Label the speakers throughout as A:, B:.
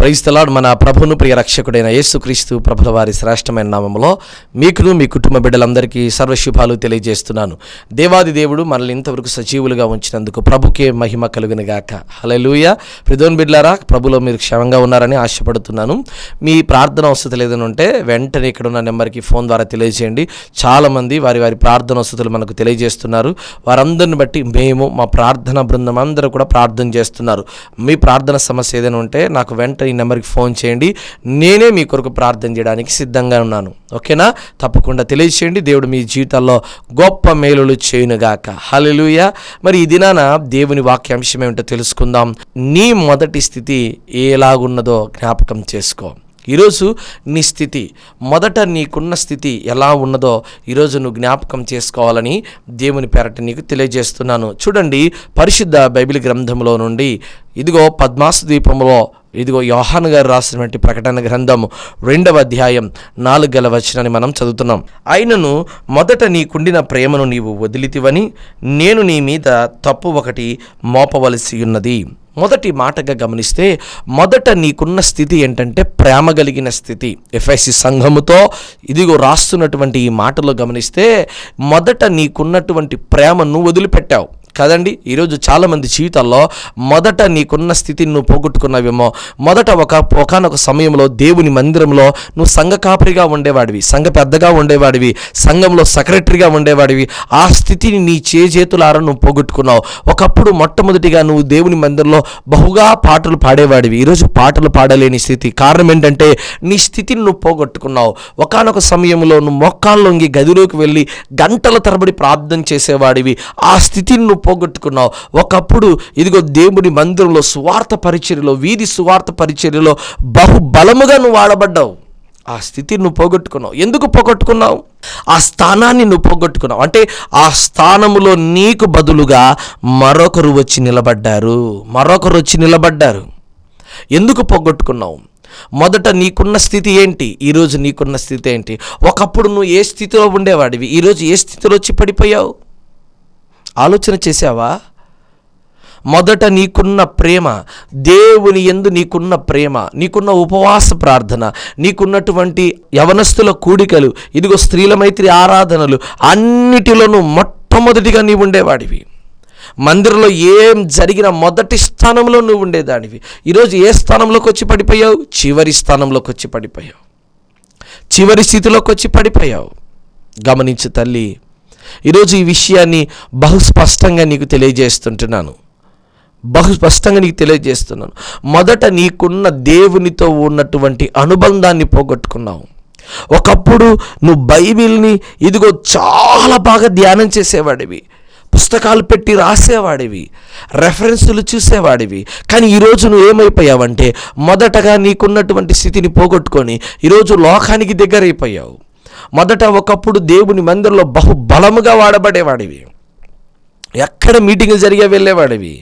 A: Praise the lord. మన ప్రభువును ప్రియ రక్షకుడైన యేసుక్రీస్తు ప్రభుల వారి శ్రేష్టమైన నామములో మీకును మీ కుటుంబ బిడ్డలందరికీ సర్వశుభాలు తెలియజేస్తున్నాను. దేవాది దేవుడు మనల్ని ఇంతవరకు సజీవులుగా ఉంచినందుకు ప్రభుకే మహిమ కలుగునుగాక. హల్లెలూయా. ప్రియమైన బిడ్డలారా, ప్రభులో మీరు క్షేమంగా ఉన్నారని ఆశపడుతున్నాను. మీ ప్రార్థన అవసరం ఏదైనా ఉంటే వెంటనే ఇక్కడ ఉన్న నెంబర్కి ఫోన్ ద్వారా తెలియజేయండి. చాలామంది వారి వారి ప్రార్థన అవసరాలు మనకు తెలియజేస్తున్నారు. వారందరిని బట్టి మేము మా ప్రార్థన బృందం అందరూ కూడా ప్రార్థన చేస్తున్నారు. మీ ప్రార్థన సమస్య ఏదైనా ఉంటే నాకు వెంటనే ఈ నెంబర్కి ఫోన్ చేయండి. నేనే మీ కొరకు ప్రార్థన చేయడానికి సిద్ధంగా ఉన్నాను. ఓకేనా? తప్పకుండా తెలియచేయండి. దేవుడు మీ జీవితాల్లో గొప్ప మేలులు చేయునుగాక. హల్లెలూయా. మరి ఈ దినాన దేవుని వాక్యాంశం ఏమిటో తెలుసుకుందాం. నీ మొదటి స్థితి ఎలాగున్నదో జ్ఞాపకం చేసుకో. ఈరోజు నీ స్థితి, మొదట నీకున్న స్థితి ఎలా ఉన్నదో ఈరోజు నువ్వు జ్ఞాపకం చేసుకోవాలని దేవుని పేరట నీకు తెలియజేస్తున్నాను. చూడండి, పరిశుద్ధ బైబిల్ గ్రంథంలో నుండి ఇదిగో పద్మాసు ద్వీపంలో ఇదిగో యోహాను గారు రాసినటువంటి ప్రకటన గ్రంథం 2వ అధ్యాయం 4వ వచనాన్ని మనం చదువుతున్నాం. ఆయనను మొదట నీకుండిన ప్రేమను నీవు వదిలితివని నేను నీ మీద తప్పు ఒకటి మోపవలసి ఉన్నది. మొదటి మాటగా గమనిస్తే మొదట నీకున్న స్థితి ఏంటంటే ప్రేమ కలిగిన స్థితి. ఎఫెసీ సంఘముతో ఇదిగో రాస్తున్నటువంటి ఈ మాటలో గమనిస్తే మొదట నీకున్నటువంటి ప్రేమను వదిలిపెట్టావు కదండి. ఈరోజు చాలామంది జీవితాల్లో మొదట నీకున్న స్థితిని నువ్వు పోగొట్టుకున్నావేమో. మొదట ఒకనొక సమయంలో దేవుని మందిరంలో నువ్వు సంఘ కాపరిగా ఉండేవాడివి, సంఘ పెద్దగా ఉండేవాడివి, సంఘంలో సెక్రటరీగా ఉండేవాడివి. ఆ స్థితిని నీ చేతులారా నువ్వు పోగొట్టుకున్నావు. ఒకప్పుడు మొట్టమొదటిగా నువ్వు దేవుని మందిరంలో బహుగా పాటలు పాడేవాడివి. ఈరోజు పాటలు పాడలేని స్థితి. కారణం ఏంటంటే నీ స్థితిని నువ్వు పోగొట్టుకున్నావు. ఒకనొక సమయంలో నువ్వు మోకాళ్ళొంగి గదిలోకి వెళ్ళి గంటల తరబడి ప్రార్థన చేసేవాడివి. ఆ స్థితిని నువ్వు పోగొట్టుకున్నావు. ఒకప్పుడు ఇదిగో దేవుని మందిరంలో సువార్త పరిచర్యలో, వీధి సువార్త పరిచర్యలో బహుబలముగా నువ్వు వాడబడ్డావు. ఆ స్థితిని నువ్వు పోగొట్టుకున్నావు. ఎందుకు పోగొట్టుకున్నావు? ఆ స్థానాన్ని నువ్వు పోగొట్టుకున్నావు. అంటే ఆ స్థానములో నీకు బదులుగా మరొకరు వచ్చి నిలబడ్డారు. ఎందుకు పోగొట్టుకున్నావు? మొదట నీకున్న స్థితి ఏంటి? ఈరోజు నీకున్న స్థితి ఏంటి? ఒకప్పుడు నువ్వు ఏ స్థితిలో ఉండేవాడివి, ఈరోజు ఏ స్థితిలో వచ్చి పడిపోయావు? ఆలోచన చేసావా? మొదట నీకున్న ప్రేమ, దేవుని యందు నీకున్న ప్రేమ, నీకున్న ఉపవాస ప్రార్థన, నీకున్నటువంటి యవనస్తుల కూడికలు, ఇదిగో స్త్రీల మైత్రి ఆరాధనలు, అన్నిటిలోనూ మొట్టమొదటిగా నీవు ఉండేవాడివి. మందిరంలో ఏం జరిగిన మొదటి స్థానంలో నువ్వు ఉండేదానివి. ఈరోజు ఏ స్థానంలోకి వచ్చి పడిపోయావు? చివరి స్థానంలోకి వచ్చి పడిపోయావు. చివరి స్థితిలోకి వచ్చి పడిపోయావు. గమనించు తల్లి, ఈరోజు ఈ విషయాన్ని బహుస్పష్టంగా నీకు తెలియజేస్తున్నాను. మొదట నీకున్న దేవునితో ఉన్నటువంటి అనుబంధాన్ని పోగొట్టుకున్నావు. ఒకప్పుడు నువ్వు బైబిల్ని ఇదిగో చాలా బాగా ధ్యానం చేసేవాడివి, పుస్తకాలు పెట్టి రాసేవాడివి, రెఫరెన్సులు చూసేవాడివి. కానీ ఈరోజు నువ్వు ఏమైపోయావంటే మొదటగా నీకున్నటువంటి స్థితిని పోగొట్టుకొని ఈరోజు లోకానికి దగ్గరైపోయావు. మొదట ఒకప్పుడు దేవుని మందిరంలో బహుబలముగా వాడబడేవాడివి, ఎక్కడ మీటింగులు జరిగే వెళ్ళేవాడివి,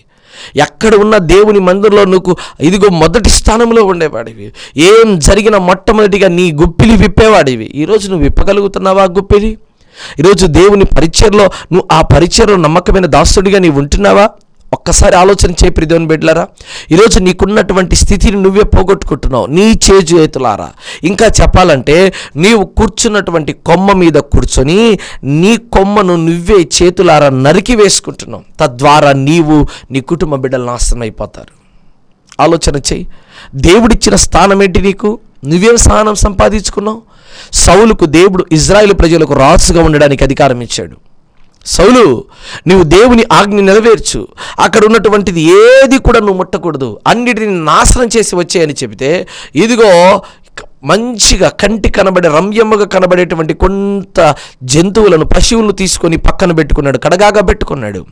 A: ఎక్కడ ఉన్న దేవుని మందిరంలో నువ్వు ఇదిగో మొదటి స్థానంలో ఉండేవాడివి. ఏం జరిగిన మొట్టమొదటిగా నీ గుప్పిలి విప్పేవాడివి. ఈరోజు నువ్వు విప్పగలుగుతున్నావా గుప్పిలి? ఈరోజు దేవుని పరిచర్లో నువ్వు ఆ పరిచర్లో నమ్మకమైన దాసుడిగా నీవు ఉంటున్నావా? ఒక్కసారి ఆలోచన చేయి ప్రియమైన బిడ్డలారా. ఈరోజు నీకున్నటువంటి స్థితిని నువ్వే పోగొట్టుకుంటున్నావు నీ చేతులారా. ఇంకా చెప్పాలంటే నీవు కూర్చున్నటువంటి కొమ్మ మీద కూర్చొని నీ కొమ్మను నువ్వే చేతులారా నరికి వేసుకుంటున్నావు. తద్వారా నీవు నీ కుటుంబ బిడ్డలు నాశనం అయిపోతారు. ఆలోచన చేయి. దేవుడిచ్చిన స్థానం ఏంటి నీకు? నువ్వేం స్థానం సంపాదించుకున్నావు? సౌలుకు దేవుడు ఇజ్రాయేలు ప్రజలకు రాజుగా ఉండడానికి అధికారం ఇచ్చాడు. సౌలు, నీవు దేవుని ఆజ్ఞ నెరవేర్చు, అక్కడ ఉన్నటువంటిది ఏది కూడా నువ్వు ముట్టకూడదు, అన్నిటిని నాశనం చేసి వచ్చాయని చెబితే ఇదిగో మంచిగా కంటి కనబడే రమ్యముగా కనబడేటువంటి కొంత జంతువులను, పశువులను తీసుకొని పక్కన పెట్టుకున్నాడు, కడగాగా పెట్టుకున్నాడు.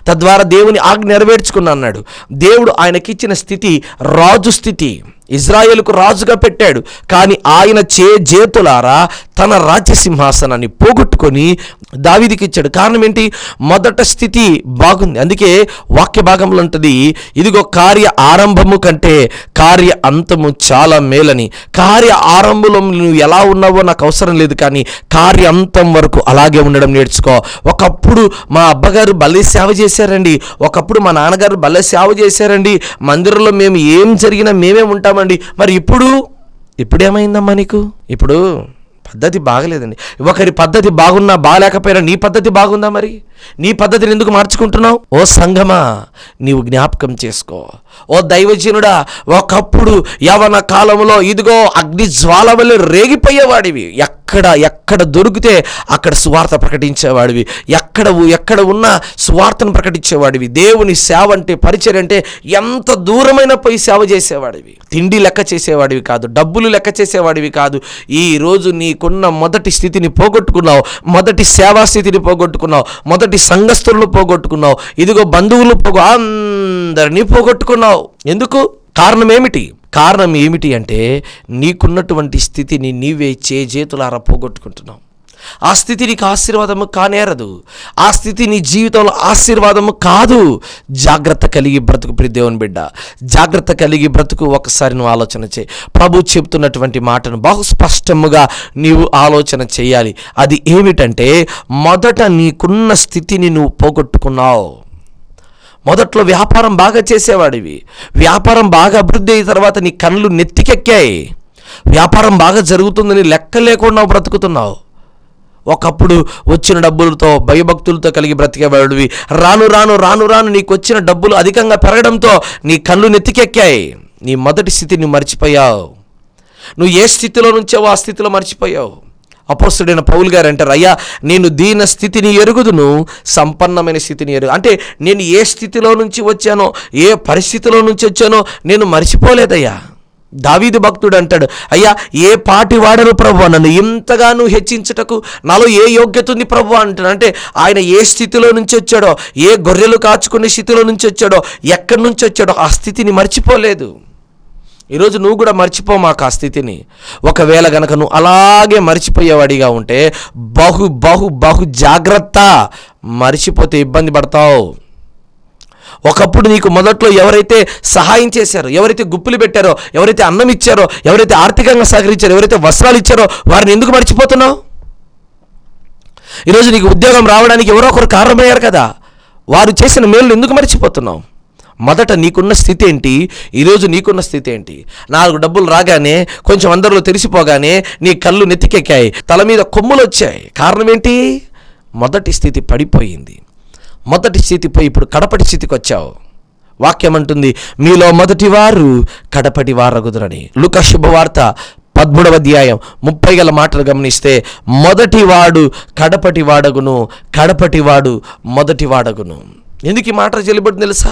A: తద్వారా దేవుని ఆజ్ఞ నెరవేర్చుకున్నా అన్నాడు. దేవుడు ఆయనకిచ్చిన స్థితి రాజు స్థితి, ఇజ్రాయేలుకు రాజుగా పెట్టాడు. కానీ ఆయన చేతులారా తన రాజ్యసింహాసనాన్ని పోగొట్టుకొని దావీదుకి ఇచ్చాడు. కారణం ఏంటి? మొదట స్థితి బాగుంది. అందుకే వాక్య భాగంలో ఉంటుంది, ఇదిగో కార్య ఆరంభము కంటే కార్య అంతము చాలా మేలని. కార్య ఆరంభంలో నువ్వు ఎలా ఉన్నావో నాకు అవసరం లేదు, కానీ కార్య అంతం వరకు అలాగే ఉండడం నేర్చుకో. ఒకప్పుడు మా అబ్బగారు భలే సేవ చేశారండి, ఒకప్పుడు మా నాన్నగారు భలే సేవ చేశారండి, మందిరంలో మేము ఏం జరిగినా మేమే ఉంటామని ఉన్నామండి. మరి ఇప్పుడేమైందమ్మా నీకు? ఇప్పుడు పద్ధతి బాగలేదండి. ఒకరి పద్ధతి బాగున్నా బాగాలేకపోయినా నీ పద్ధతి బాగుందా? మరి నీ పద్ధతిని ఎందుకు మార్చుకుంటున్నావు? ఓ సంఘమా, నీవు జ్ఞాపకం చేసుకో. ఓ దైవజనుడా, ఒకప్పుడు యవన కాలంలో ఇదిగో అగ్ని జ్వాల వలె రేగిపోయేవాడివి. ఎక్కడ దొరికితే అక్కడ సువార్త ప్రకటించేవాడివి. ఎక్కడ ఉన్నా సువార్తను ప్రకటించేవాడివి. దేవుని సేవ అంటే, పరిచర్య అంటే ఎంత దూరమైన పోయి సేవ చేసేవాడివి. తిండి లెక్క చేసేవాడివి కాదు, డబ్బులు లెక్క చేసేవాడివి కాదు. ఈరోజు నీకున్న మొదటి స్థితిని పోగొట్టుకున్నావు, మొదటి సేవా స్థితిని పోగొట్టుకున్నావు, మొదటి సంఘస్థులను పోగొట్టుకున్నావు. ఇదిగో బంధువులు అందరినీ పోగొట్టుకున్నావు. ఎందుకు? కారణం ఏమిటి అంటే నీకున్నటువంటి స్థితిని నీవే చేతులారా పోగొట్టుకుంటున్నావు. ఆ స్థితి నీకు ఆశీర్వాదము కానేరదు. ఆ స్థితి నీ జీవితంలో ఆశీర్వాదము కాదు. జాగ్రత్త కలిగి బ్రతుకు ప్రియ దేవుని బిడ్డ, జాగ్రత్త కలిగి బ్రతుకు. ఒకసారి నువ్వు ఆలోచన చేయి. ప్రభు చెప్తున్నటువంటి మాటను బహు స్పష్టముగా నీవు ఆలోచన చేయాలి. అది ఏమిటంటే, మొదట నీకున్న స్థితిని నువ్వు పోగొట్టుకున్నావు. మొదట్లో వ్యాపారం బాగా చేసేవాడివి. వ్యాపారం బాగా అభివృద్ధి అయిన తర్వాత నీ కళ్ళు నెత్తికెక్కాయి. వ్యాపారం బాగా జరుగుతుందని లెక్క లేకుండా బ్రతుకుతున్నావు. ఒకప్పుడు వచ్చిన డబ్బులతో భయభక్తులతో కలిగి బ్రతికేవాడివి. రాను నీకు వచ్చిన డబ్బులు అధికంగా పెరగడంతో నీ కళ్ళు నెత్తికెక్కాయి. నీ మొదటి స్థితిని మర్చిపోయావు. నువ్వు ఏ స్థితిలో నుంచావో ఆ స్థితిలో మర్చిపోయావు. అపోస్తలుడైన పౌలు గారు అంటారు, అయ్యా నేను దీన స్థితిని ఎరుగుదును, సంపన్నమైన స్థితిని ఎరుగు. అంటే నేను ఏ స్థితిలో నుంచి వచ్చానో, ఏ పరిస్థితిలో నుంచి వచ్చానో నేను మర్చిపోలేదయ్యా. దావీదు భక్తుడు అంటాడు, అయ్యా ఏ పాటి వాడను ప్రభువా, నన్ను ఇంతగానూ హెచ్చించుటకు నాలో ఏ యోగ్యత ఉంది ప్రభువా అంటాడు. అంటే ఆయన ఏ స్థితిలో నుంచి వచ్చాడో, ఏ గొర్రెలు కాచుకునే స్థితిలో నుంచి వచ్చాడో, ఎక్కడి నుంచి వచ్చాడో ఆ స్థితిని మర్చిపోలేదు. ఈరోజు నువ్వు కూడా మర్చిపోమాక ఆ స్థితిని. ఒకవేళ గనక నువ్వు అలాగే మర్చిపోయేవాడిగా ఉంటే బహు జాగ్రత్త. మర్చిపోతే ఇబ్బంది పడతావు. ఒకప్పుడు నీకు మొదట్లో ఎవరైతే సహాయం చేశారో, ఎవరైతే గుప్పులు పెట్టారో, ఎవరైతే అన్నం ఇచ్చారో, ఎవరైతే ఆర్థికంగా సహకరించారో, ఎవరైతే వస్త్రాలు ఇచ్చారో వారిని ఎందుకు మర్చిపోతున్నావు? ఈరోజు నీకు ఉద్యోగం రావడానికి ఎవరో ఒకరు కారణమయ్యారు కదా, వారు చేసిన మేలు ఎందుకు మర్చిపోతున్నావు? మొదట నీకున్న స్థితి ఏంటి? ఈరోజు నీకున్న స్థితి ఏంటి? 4 డబ్బులు రాగానే, కొంచెం అందరిలో తెలిసిపోగానే నీ కళ్ళు నెత్తికెక్కాయి, తల మీద కొమ్ములు వచ్చాయి. కారణం ఏంటి? మొదటి స్థితి పడిపోయింది. మొదటి స్థితి పోయి ఇప్పుడు కడపటి స్థితికి వచ్చావు. వాక్యం అంటుంది, మీలో మొదటి వారు కడపటి వారగుదురని. లూకా శుభవార్త 13వ అధ్యాయం 30 గల మాటలు గమనిస్తే, మొదటివాడు కడపటి వాడగును, కడపటివాడు మొదటి వాడగును. ఎందుకు ఈ మాట చెల్లిబడి తెలుసా?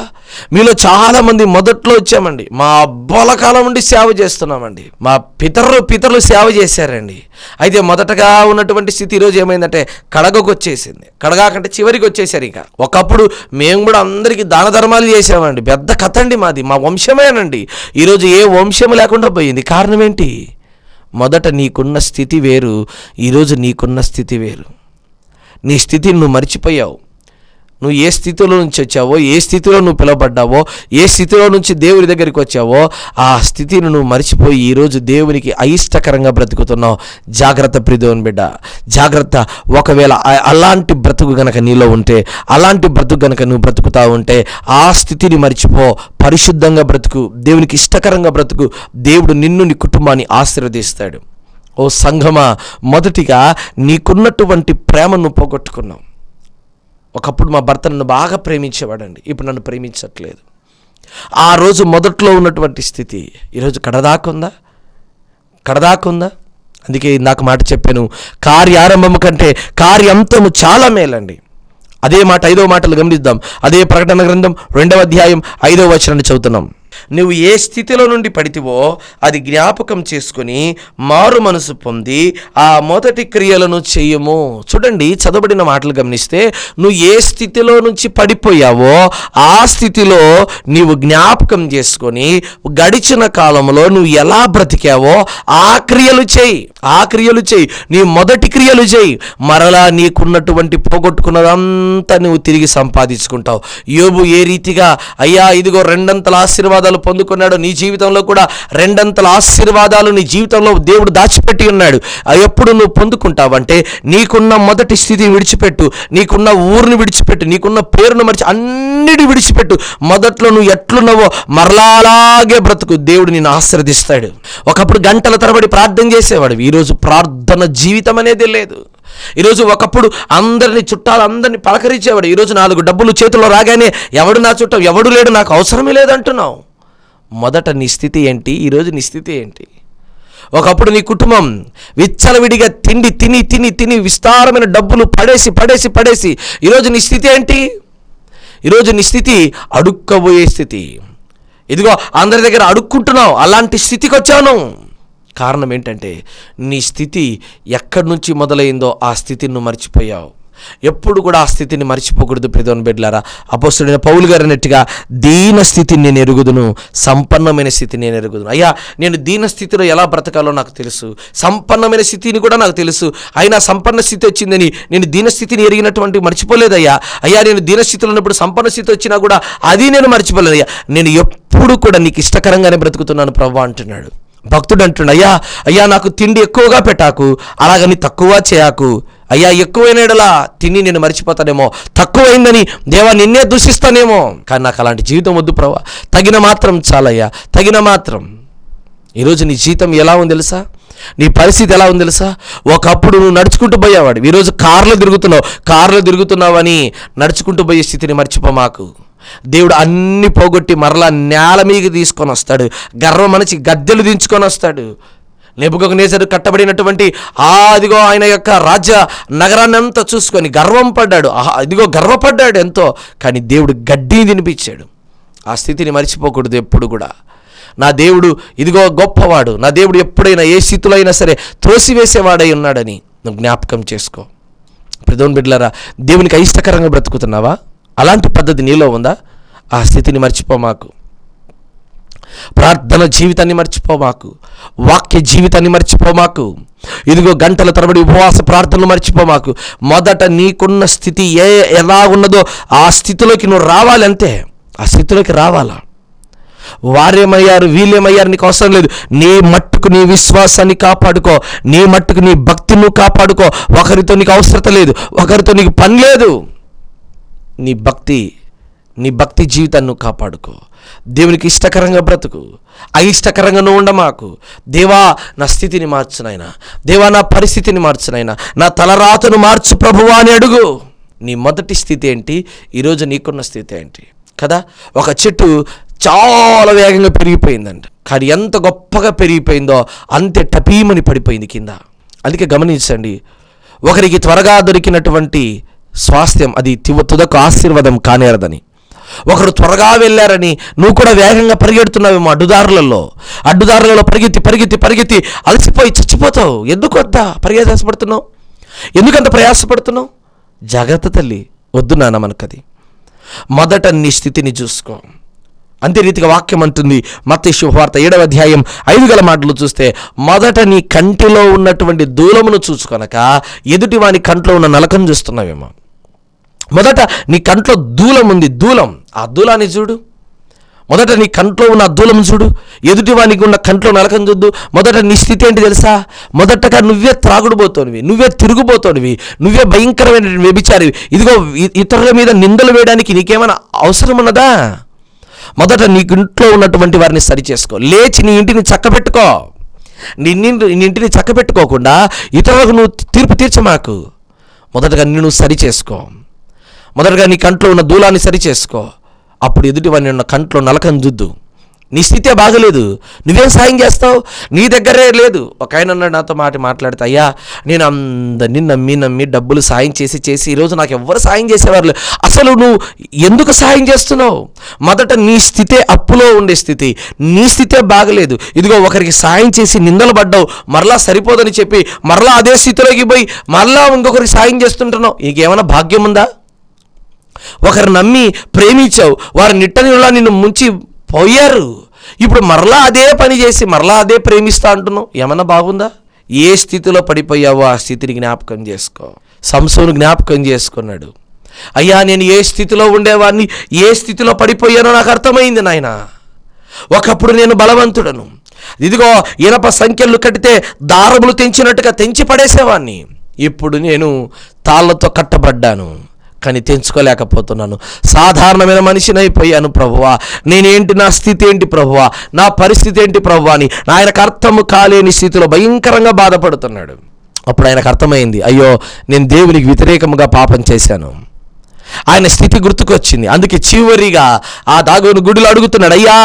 A: మీలో చాలామంది మొదట్లో వచ్చామండి, మా అబ్బోల కాలం నుండి సేవ చేస్తున్నామండి, మా పితరులు సేవ చేశారండి. అయితే మొదటగా ఉన్నటువంటి స్థితి ఈరోజు ఏమైందంటే కడగకు వచ్చేసింది. కడగాకంటే చివరికి వచ్చేసారు. ఇక ఒకప్పుడు మేము కూడా అందరికీ దాన ధర్మాలు చేసామండి, పెద్ద కథ అండి మాది, మా వంశమేనండి. ఈరోజు ఏ వంశం లేకుండా పోయింది. కారణం ఏంటి? మొదట నీకున్న స్థితి వేరు, ఈరోజు నీకున్న స్థితి వేరు. నీ స్థితిని నువ్వు మర్చిపోయావు. నువ్వు ఏ స్థితిలో నుంచి వచ్చావో, ఏ స్థితిలో నువ్వు పిలువబడ్డావో, ఏ స్థితిలో నుంచి దేవుని దగ్గరికి వచ్చావో ఆ స్థితిని నువ్వు మర్చిపోయి ఈరోజు దేవునికి అయిష్టకరంగా బ్రతుకుతున్నావు. జాగ్రత్త ప్రియ దేవుని బిడ్డ, జాగ్రత్త. ఒకవేళ అలాంటి బ్రతుకు గనక నీలో ఉంటే, అలాంటి బ్రతుకు గనక నువ్వు బ్రతుకుతా ఉంటే ఆ స్థితిని మర్చిపో. పరిశుద్ధంగా బ్రతుకు, దేవునికి ఇష్టకరంగా బ్రతుకు. దేవుడు నిన్ను, నీ కుటుంబాన్ని ఆశీర్వదిస్తాడు. ఓ సంఘమా, మొదటిగా నీకున్నటువంటి ప్రేమను పోగొట్టుకున్నావు. ఒకప్పుడు మా భర్త నన్ను బాగా ప్రేమించేవాడండి, ఇప్పుడు నన్ను ప్రేమించట్లేదు. ఆ రోజు మొదట్లో ఉన్నటువంటి స్థితి ఈరోజు కడదాకుందా? అందుకే ఇందాక మాట చెప్పాను, కార్యారంభము కంటే కార్యాంతము చాలా మేలండి. అదే మాట 5వ మాటలు గమనిద్దాం. అదే ప్రకటన గ్రంథం 2వ అధ్యాయం 5వ వచనాన్ని చదువుతున్నాం. నువ్వు ఏ స్థితిలో నుండి పడితివో అది జ్ఞాపకం చేసుకుని మారు మనసు పొంది ఆ మొదటి క్రియలను చెయ్యము. చూడండి, చదవబడిన మాటలు గమనిస్తే, నువ్వు ఏ స్థితిలో నుంచి పడిపోయావో ఆ స్థితిలో నీవు జ్ఞాపకం చేసుకొని గడిచిన కాలంలో నువ్వు ఎలా బ్రతికావో ఆ క్రియలు చెయ్యి. నీ మొదటి క్రియలు చెయ్యి. మరలా నీకున్నటువంటి పోగొట్టుకున్నదంతా నువ్వు తిరిగి సంపాదించుకుంటావు. యోబు ఏ రీతిగా, అయ్యా ఇదిగో 2 ఆశీర్వాదం ఆశీర్వాదాలు పొందుకున్నాడో నీ జీవితంలో కూడా రెండంతల ఆశీర్వాదాలు నీ జీవితంలో దేవుడు దాచిపెట్టి ఉన్నాడు. ఎప్పుడు నువ్వు పొందుకుంటావంటే నీకున్న మొదటి స్థితిని విడిచిపెట్టు, నీకున్న ఊరిని విడిచిపెట్టు, నీకున్న పేరును అన్నిటి విడిచిపెట్టు. మొదట్లో నువ్వు ఎట్లున్నావో మరలా అలాగే బ్రతుకు. దేవుడు నిన్ను ఆశీర్వదిస్తాడు. ఒకప్పుడు గంటల తరబడి ప్రార్థన చేసేవాడు, ఈరోజు ప్రార్థన జీవితం అనేది లేదు. ఈరోజు ఒకప్పుడు అందరిని చుట్టాలందరినీ పలకరించేవాడు, ఈరోజు 4 డబ్బులు చేతిలో రాగానే ఎవడు నా చుట్టం, ఎవడు లేడు, నాకు అవసరమే లేదంటున్నావు. మొదట నీ స్థితి ఏంటి? ఈరోజు నీ స్థితి ఏంటి? ఒకప్పుడు నీ కుటుంబం విచ్చలవిడిగా తిండి తిని తిని తిని విస్తారమైన డబ్బులు పడేసి ఈరోజు నీ స్థితి ఏంటి? ఈరోజు నీ స్థితి అడుక్కోబోయే స్థితి. ఇదిగో అందరి దగ్గర అడుక్కుంటున్నావు, అలాంటి స్థితికి వచ్చాను. కారణం ఏంటంటే నీ స్థితి ఎక్కడి నుంచి మొదలైందో ఆ స్థితిని నువ్వు మర్చిపోయావు. ఎప్పుడు కూడా ఆ స్థితిని మర్చిపోకూడదు ప్రియమైన బిడ్డలారా. అపోస్తలుడైన పౌలు గారు అన్నట్టుగా దీన స్థితిని నేను ఎరుగుదును, సంపన్నమైన స్థితిని నేను ఎరుగుదును. అయ్యా, నేను దీన స్థితిలో ఎలా బ్రతకాలో నాకు తెలుసు, సంపన్నమైన స్థితిని కూడా నాకు తెలుసు. అయినా సంపన్న స్థితి వచ్చిందని నేను దీన స్థితిని ఎరిగినటువంటి మర్చిపోలేదయ్యా. అయ్యా, నేను దీన స్థితిలో ఉన్నప్పుడు సంపన్న స్థితి వచ్చినా కూడా అది నేను మర్చిపోలేదయ్యా. నేను ఎప్పుడు కూడా నీకు ఇష్టకరంగానే బ్రతుకుతున్నాను ప్రభువా అంటున్నాడు. భక్తుడు అంటున్నాడు, అయ్యా నాకు తిండి ఎక్కువగా పెట్టాకు, అలాగని తక్కువ చేయకు. అయ్యా, ఎక్కువైనడలా తిని నేను మర్చిపోతానేమో, తక్కువైందని దేవా నిన్నే దూషిస్తానేమో. కానీ నాకు అలాంటి జీవితం వద్దు ప్రభా, తగిన మాత్రం చాలయ్యా, తగిన మాత్రం. ఈరోజు నీ జీవితం ఎలా ఉంది తెలుసా? నీ పరిస్థితి ఎలా ఉంది తెలుసా? ఒకప్పుడు నువ్వు నడుచుకుంటూ పోయేవాడు, ఈరోజు కార్లో తిరుగుతున్నావని నడుచుకుంటూ పోయే స్థితిని మర్చిపోమాకు. దేవుడు అన్ని పోగొట్టి మరలా నేల మీదకి తీసుకొని వస్తాడు. గర్వం మనిషి గద్దెలు దించుకొని వస్తాడు. నెబుకద్నెజరు కట్టబడినటువంటి అదిగో ఆయన యొక్క రాజ్య నగరాన్ని అంతా చూసుకొని గర్వపడ్డాడు ఎంతో. కానీ దేవుడు గడ్డిని తినిపించాడు. ఆ స్థితిని మర్చిపోకూడదు ఎప్పుడు కూడా. నా దేవుడు ఇదిగో గొప్పవాడు, నా దేవుడు ఎప్పుడైనా ఏ స్థితిలో అయినా సరే త్రోసివేసేవాడై ఉన్నాడని నువ్వు జ్ఞాపకం చేసుకో. ప్రియమైన బిడ్డలారా, దేవునికి అయిష్టకరంగా బ్రతుకుతున్నావా? అలాంటి పద్ధతి నీలో ఉందా? ఆ స్థితిని మర్చిపోమాకు. ప్రార్థన జీవితాన్ని మర్చిపోమాకు, వాక్య జీవితాన్ని మర్చిపోమాకు. ఇదిగో గంటల తరబడి ఉపవాస ప్రార్థనలు మర్చిపోమాకు. మొదట నీకున్న స్థితి ఎలా ఉన్నదో ఆ స్థితిలోకి నువ్వు రావాలి, అంతే. ఆ స్థితిలోకి రావాలా? వారేమయ్యారు వీళ్ళేమయ్యారు నీకు అవసరం లేదు. నీ మట్టుకు నీ విశ్వాసాన్ని కాపాడుకో, నీ మట్టుకు నీ భక్తిని నువ్వు కాపాడుకో. ఒకరితో నీకు అవసరం లేదు, ఒకరితో నీకు పని లేదు. నీ భక్తి జీవితాన్ని నువ్వు కాపాడుకో. దేవునికి ఇష్టకరంగా బ్రతుకు, అయిష్టకరంగా నువ్వు ఉండమాకు. దేవా నా స్థితిని మార్చు నాయనా, దేవా నా పరిస్థితిని మార్చు నాయనా, నా తలరాతను మార్చు ప్రభువా అని అడుగు. నీ మొదటి స్థితి ఏంటి? ఈరోజు నీకున్న స్థితి ఏంటి? కదా, ఒక చెట్టు చాలా వేగంగా పెరిగిపోయిందంట, కానీ ఎంత గొప్పగా పెరిగిపోయిందో అంతే టపీమని పడిపోయింది కింద. అందుకే గమనించండి, ఒకరికి త్వరగా దొరికినటువంటి స్వాస్థ్యం అది తుదకు ఆశీర్వాదం కానేరదని. ఒకరు త్వరగా వెళ్ళారని నువ్వు కూడా వేగంగా పరిగెడుతున్నావేమో అడ్డుదారులలో పరిగెత్తి అలసిపోయి చచ్చిపోతావు. ఎందుకు అంత ప్రయాసపడుతున్నావు? ఎందుకంత ప్రయాసపడుతున్నావు? జాగ్రత్త తల్లి, వద్దు నాన్న మనకది. మొదట నీ స్థితిని చూసుకో. అంతే రీతిగా వాక్యం అంటుంది, మత్తయి శుభవార్త 7వ అధ్యాయం 5 మాటలు చూస్తే, మొదట నీ కంటిలో ఉన్నటువంటి దూలమును చూసుకొనక ఎదుటి వాని కంట్లో ఉన్న నలకను చూస్తున్నావేమో. మొదట నీ కంట్లో దూలం ఉంది, ఆ దూలాన్ని చూడు. మొదట నీ కంట్లో ఉన్న దూలం చూడు, ఎదుటి వానికి ఉన్న కంట్లో నలకను చూద్దు. మొదట నీ స్థితి ఏంటి తెలుసా? మొదటగా నువ్వే త్రాగుడుపోతానివి, నువ్వే తిరుగుబోతానివి, నువ్వే భయంకరమైన వ్యభిచారివి. ఇదిగో ఇతరుల మీద నిందలు వేయడానికి నీకేమైనా అవసరం ఉన్నదా? మొదట నీ ఇంట్లో ఉన్నటువంటి వారిని సరిచేసుకో. లేచి నీ ఇంటిని చక్కబెట్టుకో. నీ ఇంటిని చక్కబెట్టుకోకుండా ఇతరులకు నువ్వు తీర్పు తీర్చమాకు. మొదటగా నిన్ను సరిచేసుకో. మొదటగా నీ కంట్లో ఉన్న దూలాన్ని సరిచేసుకో. అప్పుడు ఎదుటి వాడిని ఉన్న కంట్లో నలకను జుద్దు. నీ స్థితే బాగలేదు, నువ్వేం సాయం చేస్తావు? నీ దగ్గరే లేదు. ఒక ఆయన అన్నాడు నాతో మాట్లాడితే, అయ్యా నేను అందరినీ నమ్మి డబ్బులు సాయం చేసి ఈరోజు నాకు ఎవ్వరు సాయం చేసేవారు లేదు. అసలు నువ్వు ఎందుకు సాయం చేస్తున్నావు? మొదట నీ స్థితే అప్పులో ఉండే స్థితి, నీ స్థితే బాగలేదు. ఇదిగో ఒకరికి సాయం చేసి నిందలు పడ్డావు, మరలా సరిపోదని చెప్పి మరలా అదే స్థితిలోకి పోయి మరలా ఇంకొకరికి సాయం చేస్తుంటున్నావు. నీకేమైనా భాగ్యం ఉందా? ఒకరు నమ్మి ప్రేమించావు, వారి నిట్టనిలా నిన్ను ముంచి పోయారు. ఇప్పుడు మరలా అదే పని చేసి మరలా అదే ప్రేమిస్తా అంటున్నావు. ఏమన్నా బాగుందా? ఏ స్థితిలో పడిపోయావో ఆ స్థితిని జ్ఞాపకం చేసుకో. సంసోను జ్ఞాపకం చేసుకున్నాడు. అయ్యా నేను ఏ స్థితిలో ఉండేవాడిని, ఏ స్థితిలో పడిపోయానో నాకు అర్థమైంది నాయన. ఒకప్పుడు నేను బలవంతుడను, ఇదిగో ఇనప సంఖ్యలు కట్టితే దారములు తెంచినట్టుగా తెంచి పడేసేవాడిని. ఇప్పుడు నేను తాళ్ళతో కట్టబడ్డాను, కానీ తెంచుకోలేకపోతున్నాను. సాధారణమైన మనిషిని అయిపోయాను ప్రభువా. నేనేంటి, నా స్థితి ఏంటి ప్రభువా, నా పరిస్థితి ఏంటి ప్రభువా అని ఆయనకు అర్థము కాలేని స్థితిలో భయంకరంగా బాధపడుతున్నాడు. అప్పుడు ఆయనకు అర్థమైంది, అయ్యో నేను దేవునికి వ్యతిరేకంగా పాపం చేశాను. ఆయన స్థితి గుర్తుకొచ్చింది. అందుకే చివరిగా ఆ దాగోను గుడిలో అడుగుతున్నాడు, అయ్యా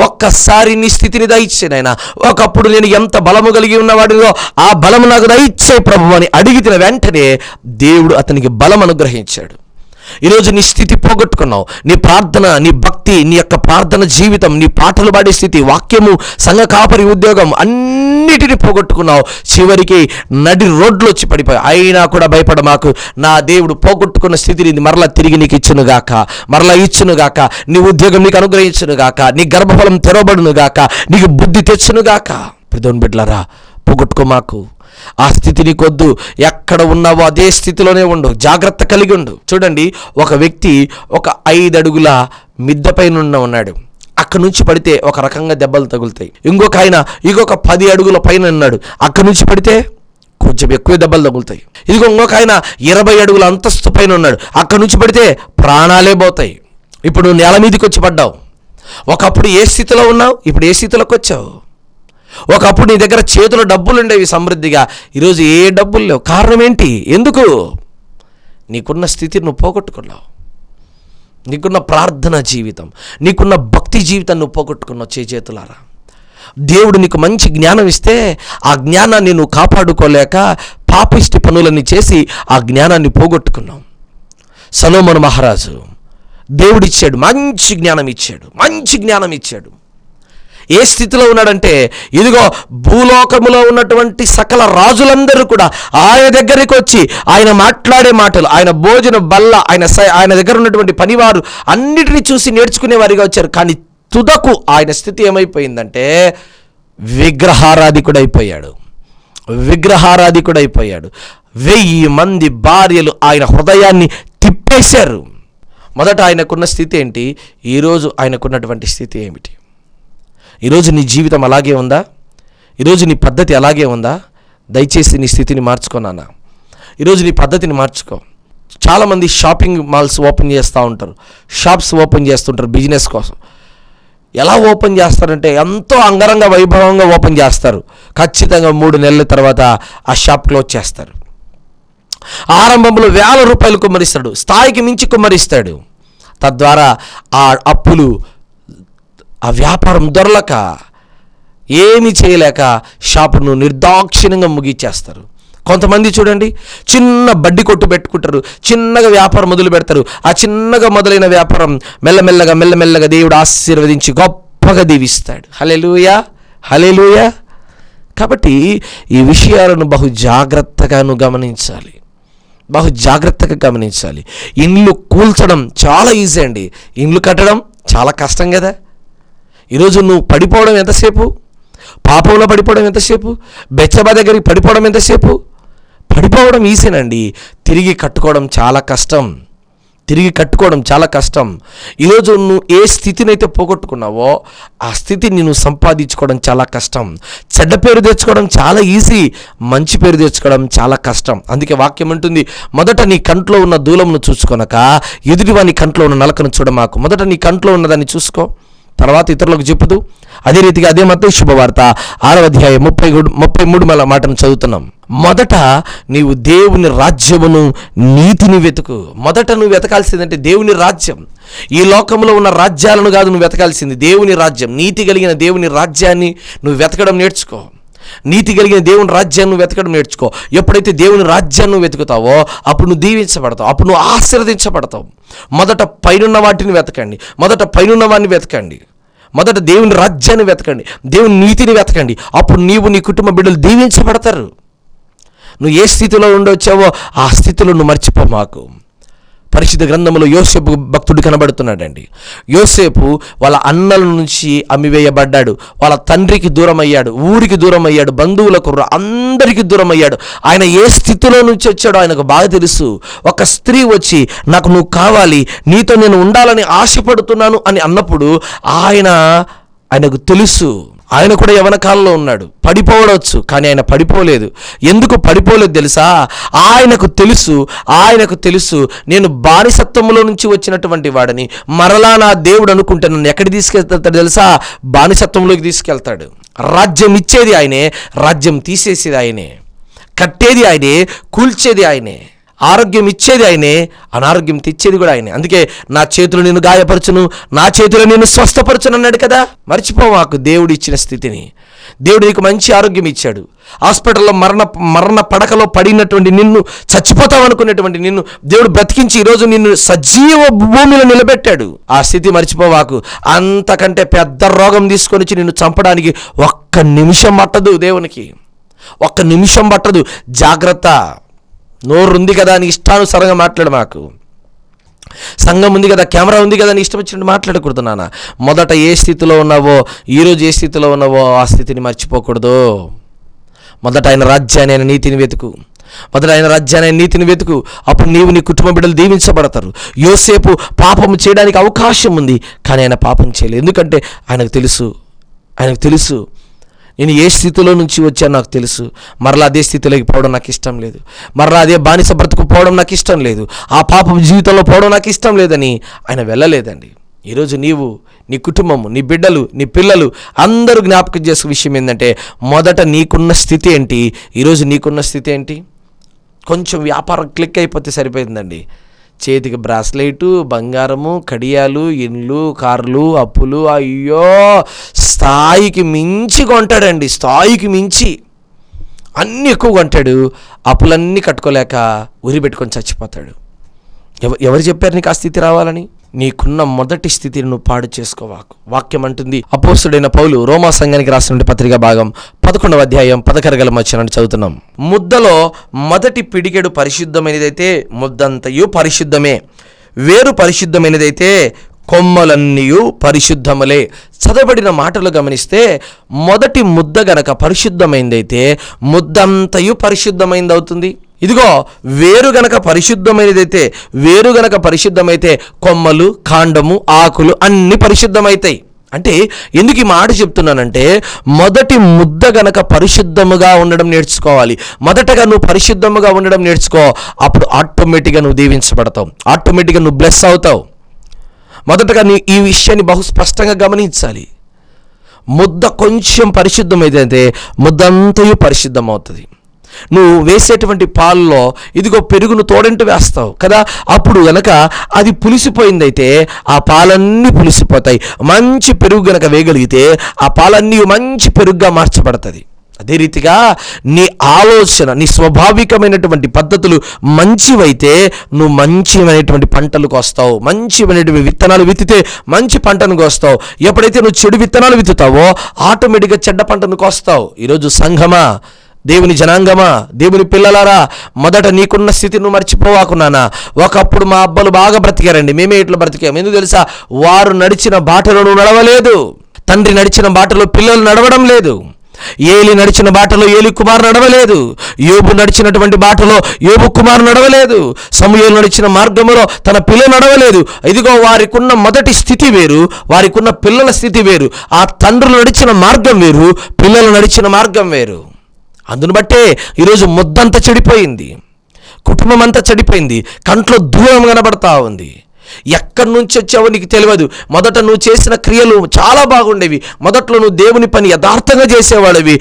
A: ఒక్కసారి నీ స్థితిని దయచేయి ఆయన. ఒకప్పుడు నేను ఎంత బలము కలిగి ఉన్నవాడిలో ఆ బలము నాకు దయచేయి ప్రభు అని అడిగిన వెంటనే దేవుడు అతనికి బలం అనుగ్రహించాడు. ఈరోజు నీ స్థితి పోగొట్టుకున్నావు. నీ ప్రార్థన, నీ భక్తి, నీ యొక్క ప్రార్థన జీవితం, నీ పాటలు పాడే స్థితి, వాక్యము, సంఘ కాపరి ఉద్యోగం అన్నిటిని పోగొట్టుకున్నావు. చివరికి నడి రోడ్లు వచ్చి పడిపోయావు. అయినా కూడా భయపడ మాకు. నా దేవుడు పోగొట్టుకున్న స్థితిని మరలా తిరిగి నీకు ఇచ్చునుగాక, మరలా ఇచ్చునుగాక. నీ ఉద్యోగం నీకు అనుగ్రహించునుగాక, నీ గర్భఫలం తెరవబడునుగాక, నీకు బుద్ధి తెచ్చునుగాక. దేవుని బిడ్డలారా, పోగొట్టుకో మాకు. ఆ స్థితి నీకొద్దు. ఎక్కడ ఉన్నావో అదే స్థితిలోనే ఉండు, జాగ్రత్త కలిగి ఉండు. చూడండి, ఒక వ్యక్తి ఒక 5 అడుగుల మిద్దె పైన ఉన్నాడు. అక్కడి నుంచి పడితే ఒక రకంగా దెబ్బలు తగులుతాయి. ఇంకొక ఆయన 10 అడుగుల పైన ఉన్నాడు. అక్కడి నుంచి పడితే కొంచెం ఎక్కువ దెబ్బలు తగులుతాయి. ఇంకొక ఆయన 20 అడుగుల అంతస్తు పైన ఉన్నాడు. అక్కడి నుంచి పడితే ప్రాణాలే పోతాయి. ఇప్పుడు నువ్వు నేల మీదకి వచ్చి పడ్డావు. ఒకప్పుడు ఏ స్థితిలో ఉన్నావు, ఇప్పుడు ఏ స్థితిలోకి వచ్చావు? ఒకప్పుడు నీ దగ్గర చేతిలో డబ్బులు ఉండేవి సమృద్ధిగా, ఈరోజు ఏ డబ్బులు లేవు. కారణం ఏంటి? ఎందుకు? నీకున్న స్థితిని నువ్వు పోగొట్టుకున్నావు. నీకున్న ప్రార్థన జీవితం, నీకున్న భక్తి జీవితాన్ని నువ్వు పోగొట్టుకున్నావు. చేతులారా, దేవుడు నీకు మంచి జ్ఞానం ఇస్తే ఆ జ్ఞానాన్ని నువ్వు కాపాడుకోలేక పాపిష్టి పనులన్నీ చేసి ఆ జ్ఞానాన్ని పోగొట్టుకున్నావు. సొలొమోను మహారాజు దేవుడిచ్చాడు, మంచి జ్ఞానం ఇచ్చాడు. ఏ స్థితిలో ఉన్నాడంటే, ఇదిగో భూలోకములో ఉన్నటువంటి సకల రాజులందరూ కూడా ఆయన దగ్గరికి వచ్చి ఆయన మాట్లాడే మాటలు, ఆయన భోజన బల్ల, ఆయన దగ్గర ఉన్నటువంటి పనివారు అన్నిటినీ చూసి నేర్చుకునేవారిగా వచ్చారు. కానీ తుదకు ఆయన స్థితి ఏమైపోయిందంటే విగ్రహారాధికుడైపోయాడు. 1000 మంది భార్యలు ఆయన హృదయాన్ని తిప్పేశారు. మొదట ఆయనకున్న స్థితి ఏంటి? ఈరోజు ఆయనకున్నటువంటి స్థితి ఏమిటి? ఈరోజు నీ జీవితం అలాగే ఉందా? ఈరోజు నీ పద్ధతి అలాగే ఉందా? దయచేసి నీ స్థితిని మార్చుకోనానా. ఈరోజు నీ పద్ధతిని మార్చుకో. చాలామంది షాపింగ్ మాల్స్ ఓపెన్ చేస్తూ ఉంటారు, షాప్స్ ఓపెన్ చేస్తుంటారు బిజినెస్ కోసం. ఎలా ఓపెన్ చేస్తారంటే ఎంతో అంగరంగ వైభవంగా ఓపెన్ చేస్తారు. ఖచ్చితంగా 3 నెలల తర్వాత ఆ షాప్ క్లోజ్ చేస్తారు. ఆరంభంలో వేల రూపాయలు కుమ్మరిస్తాడు, స్థాయికి మించి కుమ్మరిస్తాడు. తద్వారా ఆ అప్పులు, ఆ వ్యాపారం దొరలక, ఏమీ చేయలేక షాపును నిర్దాక్షిణ్యంగా ముగిచ్చేస్తారు. కొంతమంది చూడండి, చిన్న బడ్డీ కొట్టు పెట్టుకుంటారు, చిన్నగా వ్యాపారం మొదలు పెడతారు. ఆ చిన్నగా మొదలైన వ్యాపారం మెల్లమెల్లగా దేవుడు ఆశీర్వదించి గొప్పగా దీవిస్తాడు. హల్లెలూయా, హల్లెలూయా. కాబట్టి ఈ విషయాలను బహు జాగ్రత్తగా గమనించాలి. ఇండ్లు కూల్చడం చాలా ఈజీ అండి, ఇండ్లు కట్టడం చాలా కష్టం కదా. ఈరోజు నువ్వు పడిపోవడం ఎంతసేపు? పాపంలో పడిపోవడం ఎంతసేపు? బెత్షెబా దగ్గరికి పడిపోవడం ఎంతసేపు? పడిపోవడం ఈజీనండి, తిరిగి కట్టుకోవడం చాలా కష్టం. ఈరోజు నువ్వు ఏ స్థితినైతే పోగొట్టుకున్నావో ఆ స్థితిని నువ్వు సంపాదించుకోవడం చాలా కష్టం. చెడ్డ పేరు తెచ్చుకోవడం చాలా ఈజీ, మంచి పేరు తెచ్చుకోవడం చాలా కష్టం. అందుకే వాక్యం అంటుంది, మొదట నీ కంట్లో ఉన్న దూలమును చూసుకొనక ఎదుటివాని కంట్లో ఉన్న నలకను చూడమాకు. మొదట నీ కంట్లో ఉన్నదాన్ని చూసుకో, తర్వాత ఇతరులకు చెప్పుదు. అదే రీతిగా అదే మత్తయి శుభవార్త 6వ అధ్యాయం 33 మాటను చదువుతున్నాం. మొదట నీవు దేవుని రాజ్యమును నీతిని వెతుకు. మొదట నువ్వు వెతకాల్సిందంటే దేవుని రాజ్యం. ఈ లోకంలో ఉన్న రాజ్యాలను కాదు నువ్వు వెతకాల్సింది, దేవుని రాజ్యం. నీతి కలిగిన దేవుని రాజ్యాన్ని నువ్వు వెతకడం నేర్చుకో. నీతి కలిగిన దేవుని రాజ్యాన్ని నువ్వు వెతకడం నేర్చుకో. ఎప్పుడైతే దేవుని రాజ్యాన్ని నువ్వు వెతుకుతావో అప్పుడు నువ్వు దీవించబడతావు, అప్పుడు నువ్వు ఆశీర్వదించబడతావు. మొదట పైనున్న వాటిని వెతకండి, మొదట పైనున్న వాడిని వెతకండి, మొదట దేవుని రాజ్యాన్ని వెతకండి, దేవుని నీతిని వెతకండి. అప్పుడు నీవు, నీ కుటుంబ బిడ్డలు దీవించబడతారు. నువ్వు ఏ స్థితిలో ఉండొచ్చావో ఆ స్థితిలో నువ్వు మర్చిపోమాకు. పరిశుద్ధ గ్రంథంలో యోసేపు భక్తుడు కనబడుతున్నాడండి. యోసేపు వాళ్ళ అన్నల నుంచి అమ్మివేయబడ్డాడు, వాళ్ళ తండ్రికి దూరం అయ్యాడు, ఊరికి దూరం అయ్యాడు, బంధువులకు అందరికీ దూరం అయ్యాడు. ఆయన ఏ స్థితిలో నుంచి వచ్చాడో ఆయనకు బాగా తెలుసు. ఒక స్త్రీ వచ్చి నాకు నువ్వు కావాలి, నీతో నేను ఉండాలని ఆశపడుతున్నాను అని అన్నప్పుడు ఆయన ఆయనకు తెలుసు. ఆయన కూడా యవ్వన కాలంలో ఉన్నాడు, పడిపోవచ్చు, కానీ ఆయన పడిపోలేదు. ఎందుకు పడిపోలేదు తెలుసా? ఆయనకు తెలుసు నేను బానిసత్వంలో నుంచి వచ్చినటువంటి వాడిని, మరలా నా దేవుడు అనుకుంటే నన్ను ఎక్కడికి తీసుకెళ్తాడు తెలుసా? బానిసత్వంలోకి తీసుకెళ్తాడు. రాజ్యం ఇచ్చేది ఆయనే, రాజ్యం తీసేసేది ఆయనే, కట్టేది ఆయనే, కూల్చేది ఆయనే, ఆరోగ్యం ఇచ్చేది ఆయనే, అనారోగ్యం తెచ్చేది కూడా ఆయనే. అందుకే నా చేతులు నిన్ను గాయపరచును, నా చేతులు నిన్ను స్వస్థపరచును అన్నాడు కదా. మర్చిపోవాకు దేవుడు ఇచ్చిన స్థితిని. దేవుడు నీకు మంచి ఆరోగ్యం ఇచ్చాడు. హాస్పిటల్లో మరణ పడకలో పడినటువంటి నిన్ను, చచ్చిపోతావు అనుకునేటువంటి నిన్ను దేవుడు బ్రతికించి ఈరోజు నిన్ను సజీవ భూమిలో నిలబెట్టాడు. ఆ స్థితి మర్చిపోవాకు. అంతకంటే పెద్ద రోగం తీసుకొని వచ్చి నిన్ను చంపడానికి ఒక్క నిమిషం పట్టదు దేవునికి, ఒక్క నిమిషం పట్టదు. జాగ్రత్త. నోరు ఉంది కదా అని ఇష్టానుసారంగా మాట్లాడు. మాకు సంఘం ఉంది కదా, కెమెరా ఉంది కదా అని ఇష్టం వచ్చినట్టు మాట్లాడకూడదు నాన్న. మొదట ఏ స్థితిలో ఉన్నావో, ఈరోజు ఏ స్థితిలో ఉన్నావో ఆ స్థితిని మర్చిపోకూడదు. మొదట ఆయన రాజ్యాన్ని, ఆయన నీతిని వెతుకు. మొదట ఆయన రాజ్యాన్ని, ఆయన నీతిని వెతుకు. అప్పుడు నీవు, నీ కుటుంబ బిడ్డలు దీవించబడతారు. యోసేపు పాపం చేయడానికి అవకాశం ఉంది, కానీ ఆయన పాపం చేయలేదు. ఎందుకంటే ఆయనకు తెలుసు నేను ఏ స్థితిలో నుంచి వచ్చాను నాకు తెలుసు. మరలా అదే స్థితిలోకి పోవడం నాకు ఇష్టం లేదు, మరలా అదే బానిస బ్రతుకు పోవడం నాకు ఇష్టం లేదు, ఆ పాపం జీవితంలో పోవడం నాకు ఇష్టం లేదని ఆయన వెళ్ళలేదండి. ఈరోజు నీవు, నీ కుటుంబము, నీ బిడ్డలు, నీ పిల్లలు అందరూ జ్ఞాపకం చేసే విషయం ఏంటంటే, మొదట నీకున్న స్థితి ఏంటి, ఈరోజు నీకున్న స్థితి ఏంటి? కొంచెం వ్యాపారం క్లిక్ అయిపోతే సరిపోయిందండి. చేతికి బ్రాస్లైటు, బంగారము, కడియాలు, ఇండ్లు, కార్లు, అప్పులు. అయ్యో, స్థాయికి మించి కొంటాడండి, స్థాయికి మించి అన్నీ ఎక్కువ కొంటాడు. అప్పులన్నీ కట్టుకోలేక ఉరి పెట్టుకొని చచ్చిపోతాడు. ఎవరు చెప్పారు నీకు ఆ స్థితి రావాలని? నీకున్న మొదటి స్థితిని నువ్వు పాడు చేసుకోవాకు. వాక్యం అంటుంది, అపోస్తుడైన పౌలు రోమా సంఘానికి రాసిన పత్రిక భాగం 11వ అధ్యాయం 16 వచనాన్ని చదువుతున్నాం. ముద్దలో మొదటి పిడికెడు పరిశుద్ధమైనదైతే ముద్దంతయు పరిశుద్ధమే, వేరు పరిశుద్ధమైనదైతే కొమ్మలన్నీయు పరిశుద్ధములే. చదవబడిన మాటలు గమనిస్తే, మొదటి ముద్ద గనక పరిశుద్ధమైందైతే ముద్దంతయు పరిశుద్ధమైంది అవుతుంది. ఇదిగో, వేరు గనక పరిశుద్ధమైతే కొమ్మలు, కాండము, ఆకులు అన్ని పరిశుద్ధమైతాయి. అంటే ఎందుకు ఈ మాట చెప్తున్నానంటే, మొదటి ముద్ద గనక పరిశుద్ధముగా ఉండడం నేర్చుకోవాలి. మొదటగా నువ్వు పరిశుద్ధముగా ఉండడం నేర్చుకో, అప్పుడు ఆటోమేటిక్గా నువ్వు దీవించబడతావు, ఆటోమేటిక్గా నువ్వు బ్లెస్ అవుతావు. మొదటగా నీ ఈ విషయాన్ని బహు స్పష్టంగా గమనించాలి. ముద్ద కొంచెం పరిశుద్ధమైతే ముద్దంతయు పరిశుద్ధం అవుతుంది. నువ్వు వేసేటువంటి పాలలో ఇదిగో పెరుగును తోడంటూ వేస్తావు కదా, అప్పుడు గనక అది పులిసిపోయిందైతే ఆ పాలన్నీ పులిసిపోతాయి. మంచి పెరుగు గనక వేయగలిగితే ఆ పాలన్నీ మంచి పెరుగుగా మార్చబడుతుంది. అదే రీతిగా నీ ఆలోచన, నీ స్వాభావికమైనటువంటి పద్ధతులు మంచివైతే నువ్వు మంచివైనటువంటి పంటలకు వస్తావు. మంచివైనటువంటి విత్తనాలు విత్తితే మంచి పంటను కోస్తావు. ఎప్పుడైతే నువ్వు చెడు విత్తనాలు విత్తుతావో ఆటోమేటిక్గా చెడ్డ పంటను కోస్తావు. ఈరోజు సంఘమా, దేవుని జనాంగమా, దేవుని పిల్లలారా, మొదట నీకున్న స్థితి నువ్వు మర్చిపోవాకున్నానా. ఒకప్పుడు మా అబ్బలు బాగా బ్రతికారండి, మేమే ఇట్లా బ్రతికాము. ఎందుకు తెలుసా? వారు నడిచిన బాటలో నువ్వు నడవలేదు. తండ్రి నడిచిన బాటలో పిల్లలు నడవడం లేదు. ఏలి నడిచిన బాటలో ఏలి కుమారు నడవలేదు. యోబు నడిచినటువంటి బాటలో యోబు కుమారు నడవలేదు. సమూయేలు నడిచిన మార్గములో తన పిల్లలు నడవలేదు. ఇదిగో, వారికున్న మొదటి స్థితి వేరు, వారికున్న పిల్లల స్థితి వేరు. ఆ తండ్రులు నడిచిన మార్గం వేరు, పిల్లలు నడిచిన మార్గం వేరు. అందును బట్టే ఈరోజు ముద్దంతా చెడిపోయింది, కుటుంబం అంతా చెడిపోయింది, కంట్లో దూరం కనబడతా ఉంది. ఎక్కడి నుంచి వచ్చావో నీకు తెలియదు. మొదట నువ్వు చేసిన క్రియలు చాలా బాగుండేవి. మొదట్లో నువ్వు దేవుని పని యథార్థంగా చేసేవాడివి.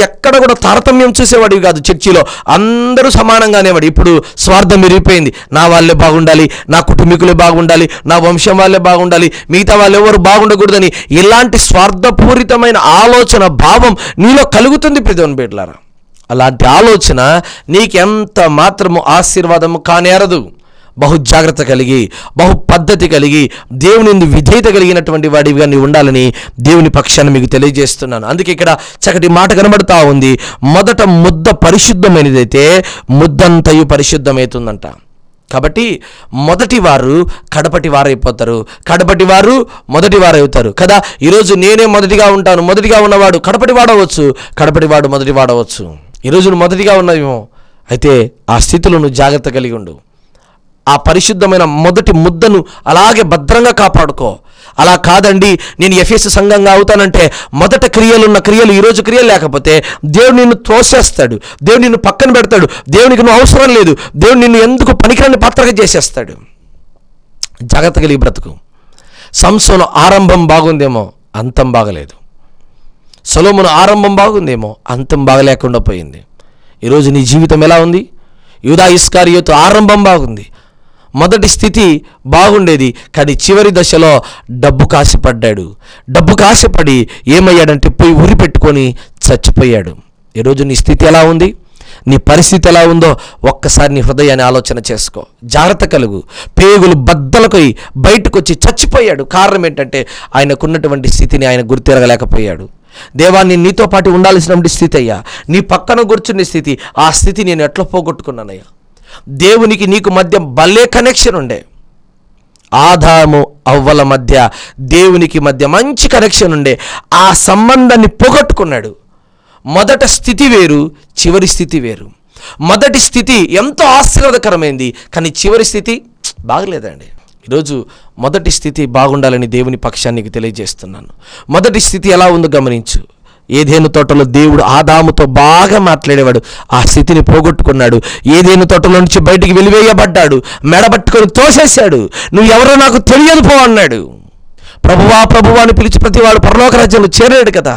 A: ఎక్కడ కూడా తారతమ్యం చూసేవాడివి కాదు. చర్చిలో అందరూ సమానంగానేవాడు. ఇప్పుడు స్వార్థం విరిగిపోయింది. నా వాళ్ళే బాగుండాలి, నా కుటుంబీకులే బాగుండాలి, నా వంశం వాళ్ళే బాగుండాలి, మిగతా వాళ్ళు ఎవరు బాగుండకూడదని ఇలాంటి స్వార్థపూరితమైన ఆలోచన భావం నీలో కలుగుతుంది ప్రియమైన బిడ్డలారా. అలాంటి ఆలోచన నీకెంత మాత్రము ఆశీర్వాదము కానేరదు. బహు జాగ్రత్త కలిగి, బహు పద్ధతి కలిగి, దేవుని విధేయత కలిగినటువంటి వాడివిగా నీవు ఉండాలని దేవుని పక్షాన్ని మీకు తెలియజేస్తున్నాను. అందుకే ఇక్కడ చక్కటి మాట కనబడతా ఉంది, మొదట ముద్ద పరిశుద్ధమైనదైతే ముద్దంతయు పరిశుద్ధమవుతుందంట. కాబట్టి మొదటి వారు కడపటి వారైపోతారు, కడపటి వారు మొదటి వారవుతారు కదా. ఈరోజు నేనే మొదటిగా ఉంటాను, మొదటిగా ఉన్నవాడు కడపటి వాడవచ్చు, కడపటి వాడు మొదటి వాడవచ్చు. ఈరోజు నువ్వు మొదటిగా ఉన్నావేమో, అయితే ఆ స్థితిలో నువ్వు జాగ్రత్త కలిగి ఉండు. ఆ పరిశుద్ధమైన మొదటి ముద్దను అలాగే భద్రంగా కాపాడుకో. అలా కాదండి, నేను ఎఫెసు సంఘంగా అవుతానంటే మొదట క్రియలున్న క్రియలు ఈరోజు క్రియలు లేకపోతే దేవుడు నిన్ను తోసేస్తాడు, దేవుడు నిన్ను పక్కన పెడతాడు, దేవునికి నువ్వు అవసరం లేదు, దేవుడు నిన్ను ఎందుకు పనికిరాని పాత్రగా చేసేస్తాడు. జాగ్రత్త కలిగి బ్రతుకు. సంసోను ఆరంభం బాగుందేమో, అంతం బాగలేదు. సొలొమోను ఆరంభం బాగుందేమో, అంతం బాగలేకుండా పోయింది. ఈరోజు నీ జీవితం ఎలా ఉంది? యూదా ఇస్కారియోతు ఆరంభం బాగుంది, మొదటి స్థితి బాగుండేది, కానీ చివరి దశలో డబ్బుకు ఆశపడ్డాడు. డబ్బుకు ఆశపడి ఏమయ్యాడంటే పోయి ఉరి పెట్టుకొని చచ్చిపోయాడు. ఈరోజు నీ స్థితి ఎలా ఉంది? నీ పరిస్థితి ఎలా ఉందో ఒక్కసారి నీ హృదయాన్ని ఆలోచన చేసుకో. జాగ్రత్త కలుగు. పేగులు బద్దలకై బయటకు వచ్చి చచ్చిపోయాడు. కారణం ఏంటంటే ఆయనకున్నటువంటి స్థితిని ఆయన గుర్తిరగలేకపోయాడు. దేవా, నేను నీతో పాటు ఉండాల్సినటువంటి స్థితి అయ్యా, నీ పక్కన కూర్చునే స్థితి, ఆ స్థితి నేను ఎట్లా పోగొట్టుకున్నానయ్యా. దేవునికి నీకు మధ్య భలే కనెక్షన్ ఉండే. ఆదాము అవ్వల మధ్య దేవునికి మధ్య మంచి కనెక్షన్ ఉండే. ఆ సంబంధాన్ని పోగొట్టుకున్నాడు. మొదట స్థితి వేరు, చివరి స్థితి వేరు. మొదటి స్థితి ఎంతో ఆశీర్వాదకరమైంది, కానీ చివరి స్థితి బాగలేదండి. ఈరోజు మొదటి స్థితి బాగుండాలని దేవుని పక్షానికి తెలియజేస్తున్నాను. మొదటి స్థితి ఎలా ఉందో గమనించు. ఏదేను తోటలో దేవుడు ఆదాముతో బాగా మాట్లాడేవాడు, ఆ స్థితిని పోగొట్టుకున్నాడు. ఏదేను తోటలో నుంచి బయటికి వెలివేయబడ్డాడు, మెడబట్టుకొని తోసేశాడు. నువ్వు ఎవరో నాకు తెలియదు పో అన్నాడు. ప్రభువా ప్రభువా అని పిలిచి ప్రతివాడు పరలోక రాజ్యంలో చేరాడు కదా,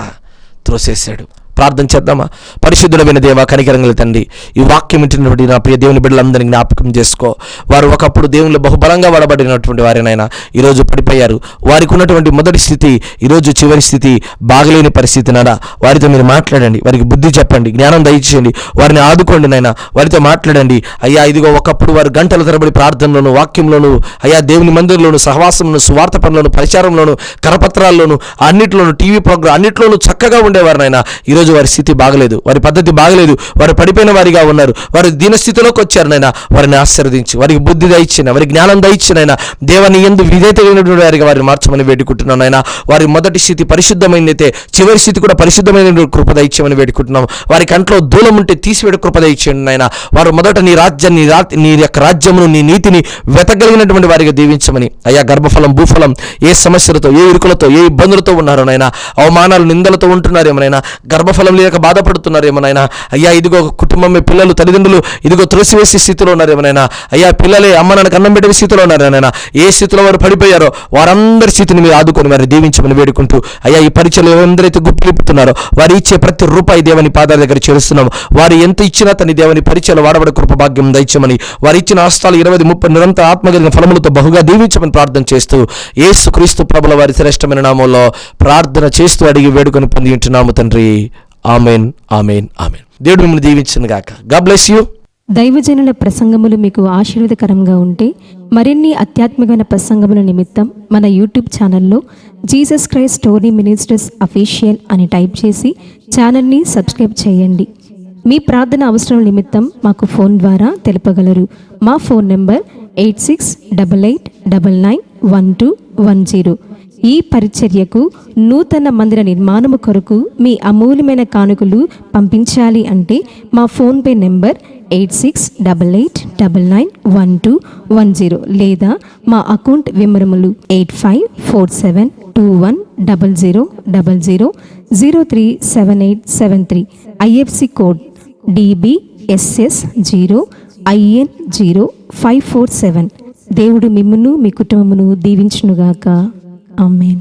A: త్రోసేశాడు. ప్రార్థన చేద్దామా? పరిశుద్ధుడమైన దేవా, కనికరంగల తండ్రి, ఈ వాక్యం వింటున్నటువంటి నా ప్రియ దేవుని బిడ్డలందరినీ జ్ఞాపకం చేసుకో. వారు ఒకప్పుడు దేవునిలో బహుబలంగా వాడబడినటువంటి వారినైనా ఈరోజు పడిపోయారు. వారికి ఉన్నటువంటి మొదటి స్థితి ఈరోజు చివరి స్థితి బాగలేని పరిస్థితి నాడా. వారితో మీరు మాట్లాడండి, వారికి బుద్ధి చెప్పండి, జ్ఞానం దయచేయండి, వారిని ఆదుకోండి నాయన. వారితో మాట్లాడండి అయ్యా. ఇదిగో ఒకప్పుడు వారు గంటల తరబడి ప్రార్థనలోను, వాక్యంలోను, అయ్యా దేవుని మందిరంలోను, సహవాసంలోను, సువార్త పనులను, పరిచారంలోను, కరపత్రాల్లోను, అన్నిట్లోనూ, టీవీ ప్రోగ్రాం అన్నిట్లోనూ చక్కగా ఉండేవారినైనా ఈరోజు వారి స్థితి బాగలేదు, వారి పద్ధతి బాగలేదు, వారు పడిపోయిన వారిగా ఉన్నారు. వారు దీనస్థితిలోకి వచ్చారనైనా వారిని ఆశీర్వదించి, వారికి బుద్ధి దయచిన, వారికి జ్ఞానం దయచినైనా దేవాన్ని ఎందు విధేయత కలిగినటువంటి వారిగా వారిని మార్చమని వేడుకుంటున్నానైనా. వారి మొదటి స్థితి పరిశుద్ధమైనదైతే చివరి స్థితి కూడా పరిశుద్ధమైన కృప దయచేయమని వేడుకుంటున్నాం. వారి కంట్లో దూలం ఉంటే తీసివేడు కృప దయచేయండి నాయన. వారు మొదట నీ రాజ్యాన్ని, నీ యొక్క రాజ్యమును, నీ నీతిని వెతగలిగినటువంటి వారిగా దీవించమని అయ్యా. గర్భఫలం, భూఫలం ఏ సమస్యలతో, ఏ ఇరుకులతో, ఏ ఇబ్బందులతో ఉన్నారో నాయన, అవమానాలు, నిందలతో ఉంటున్నారేమోనైనా, గర్భఫలం లేక బాధపడుతున్నారేమోనైనా అయ్యా. ఇదిగో కుటుంబమే, పిల్లలు, తల్లిదండ్రులు ఇదిగో త్రోసివేసే స్థితిలో ఉన్నారేమోనైనా అయ్యా. పిల్లలే అమ్మ నాన్నకు అన్నం పెట్టే స్థితిలో ఉన్నారేనైనా. ఏ స్థితిలో వారు పడిపోయారో వారందరి స్థితిని మీరు ఆదుకొని వారిని దీవించమని వేడుకుంటూ అయ్యా. ఈ పరీక్షలు ఎవరెందరైతే గుప్పిలిపుతున్నారో వారు ఇచ్చే ప్రతి రూపాయి దేవుని పాదాల దగ్గర చేరుస్తున్నాం. వారు ఎంత ఇచ్చినా తన దేవుని పరీక్షలు వాడబడే కృప భాగ్యం దయచమని, వారు ఇచ్చిన హస్తాలు 20, 30 నిరంతర ఆత్మగలిగిన ఫలములతో బహుగా దీవించమని ప్రార్థన చేస్తూ యేసుక్రీస్తు ప్రభుల వారి శ్రేష్టమైన నామంలో ప్రార్థన చేస్తూ అడిగి వేడుకొని పొంది ఉంటున్నాము తండ్రి. Amen, amen, amen. దేవుడు మిమ్మల్ని దీవించును గాక. God bless you.
B: దైవజనుల ప్రసంగములు మీకు ఆశీర్వాదకరంగా ఉంటే మరిన్ని ఆధ్యాత్మికమైన ప్రసంగముల నిమిత్తం మన యూట్యూబ్ ఛానల్లో Jesus Christ story ministers official అని టైప్ చేసి ఛానల్ని సబ్స్క్రైబ్ చేయండి. మీ ప్రార్థన అవసరం నిమిత్తం మాకు ఫోన్ ద్వారా తెలుపగలరు. మా ఫోన్ నెంబర్ 8688991210. ఈ పరిచర్యకు నూతన మందిర నిర్మాణము కొరకు మీ అమూల్యమైన కానుకలు పంపించాలి అంటే మా ఫోన్పే నెంబర్ 8688991210 లేదా మా అకౌంట్ వివరములు 8547210000037873. IFC code DBSS0IN0547. దేవుడు మిమ్మును మీ కుటుంబమును దీవించునుగాక. ఆమేన్.